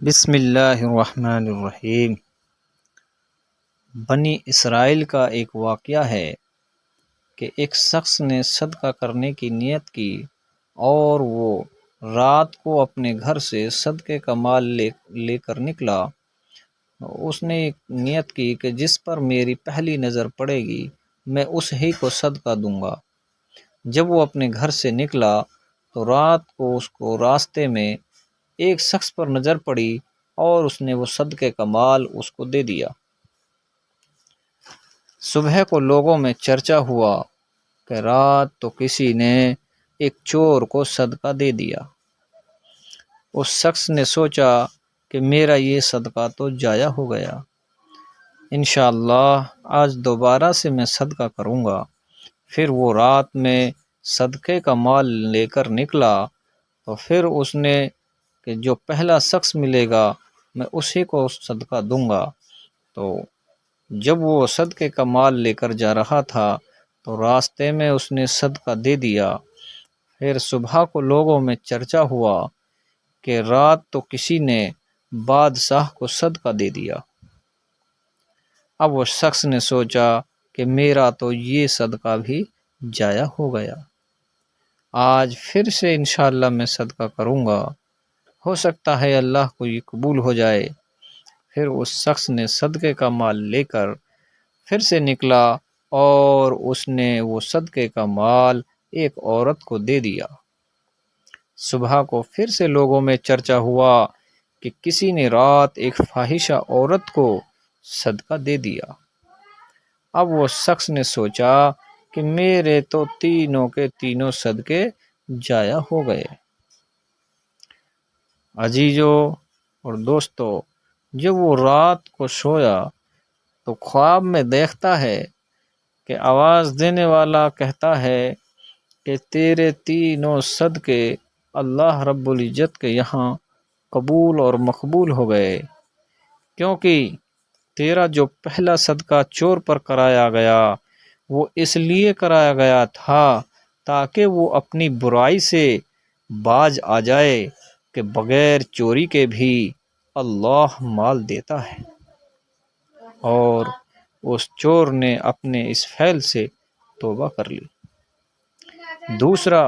بسم اللہ الرحمن الرحیم۔ بنی اسرائیل کا ایک واقعہ ہے کہ ایک شخص نے صدقہ کرنے کی نیت کی اور وہ رات کو اپنے گھر سے صدقے کا مال لے کر نکلا۔ اس نے ایک نیت کی کہ جس پر میری پہلی نظر پڑے گی میں اس ہی کو صدقہ دوں گا۔ جب وہ اپنے گھر سے نکلا تو رات کو اس کو راستے میں ایک شخص پر نظر پڑی اور اس نے وہ صدقے کا مال اس کو دے دیا۔ صبح کو لوگوں میں چرچا ہوا کہ رات تو کسی نے ایک چور کو صدقہ دے دیا۔ اس شخص نے سوچا کہ میرا یہ صدقہ تو ضائع ہو گیا، انشاءاللہ آج دوبارہ سے میں صدقہ کروں گا۔ پھر وہ رات میں صدقے کا مال لے کر نکلا تو پھر اس نے کہ جو پہلا شخص ملے گا میں اسی کو صدقہ دوں گا۔ تو جب وہ صدقے کا مال لے کر جا رہا تھا تو راستے میں اس نے صدقہ دے دیا۔ پھر صبح کو لوگوں میں چرچا ہوا کہ رات تو کسی نے بادشاہ کو صدقہ دے دیا۔ اب وہ شخص نے سوچا کہ میرا تو یہ صدقہ بھی ضائع ہو گیا، آج پھر سے انشاءاللہ میں صدقہ کروں گا، ہو سکتا ہے اللہ کو یہ قبول ہو جائے۔ پھر اس شخص نے صدقے کا مال لے کر پھر سے نکلا اور اس نے وہ صدقے کا مال ایک عورت کو دے دیا۔ صبح کو پھر سے لوگوں میں چرچا ہوا کہ کسی نے رات ایک فاحشہ عورت کو صدقہ دے دیا۔ اب وہ شخص نے سوچا کہ میرے تو تینوں کے تینوں صدقے ضائع ہو گئے۔ عزیزو اور دوستو، جب وہ رات کو سویا تو خواب میں دیکھتا ہے کہ آواز دینے والا کہتا ہے کہ تیرے تینوں صدقے اللہ رب العزت کے یہاں قبول اور مقبول ہو گئے، کیونکہ تیرا جو پہلا صدقہ چور پر کرایا گیا وہ اس لیے کرایا گیا تھا تاکہ وہ اپنی برائی سے باز آ جائے کہ بغیر چوری کے بھی اللہ مال دیتا ہے، اور اس چور نے اپنے اس فعل سے توبہ کر لی۔ دوسرا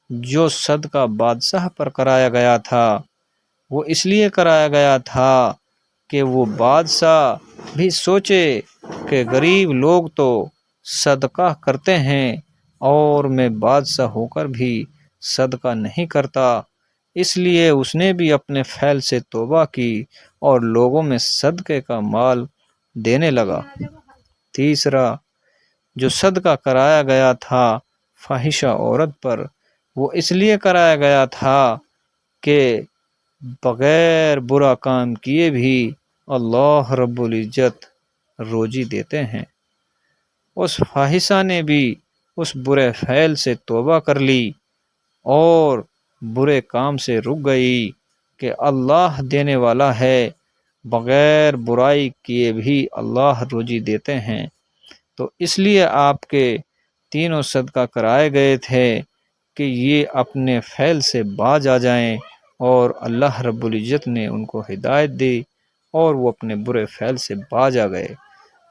جو صدقہ بادشاہ پر کرایا گیا تھا وہ اس لیے کرایا گیا تھا کہ وہ بادشاہ بھی سوچے کہ غریب لوگ تو صدقہ کرتے ہیں اور میں بادشاہ ہو کر بھی صدقہ نہیں کرتا، اس لیے اس نے بھی اپنے فعل سے توبہ کی اور لوگوں میں صدقے کا مال دینے لگا۔ تیسرا جو صدقہ کرایا گیا تھا فاحشہ عورت پر وہ اس لیے کرایا گیا تھا کہ بغیر برا کام کیے بھی اللہ رب العزت روزی دیتے ہیں۔ اس فاحشہ نے بھی اس برے فعل سے توبہ کر لی اور برے کام سے رک گئی کہ اللہ دینے والا ہے، بغیر برائی کیے بھی اللہ روزی دیتے ہیں، تو اس لیے آپ کے تینوں صدقہ کرائے گئے تھے کہ یہ اپنے فعل سے باز آ جائیں، اور اللہ رب العزت نے ان کو ہدایت دی اور وہ اپنے برے فعل سے باز آ گئے،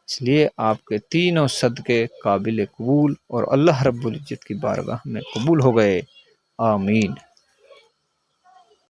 اس لیے آپ کے تینوں صدقے قابل قبول اور اللہ رب العزت کی بارگاہ میں قبول ہو گئے۔ آمین۔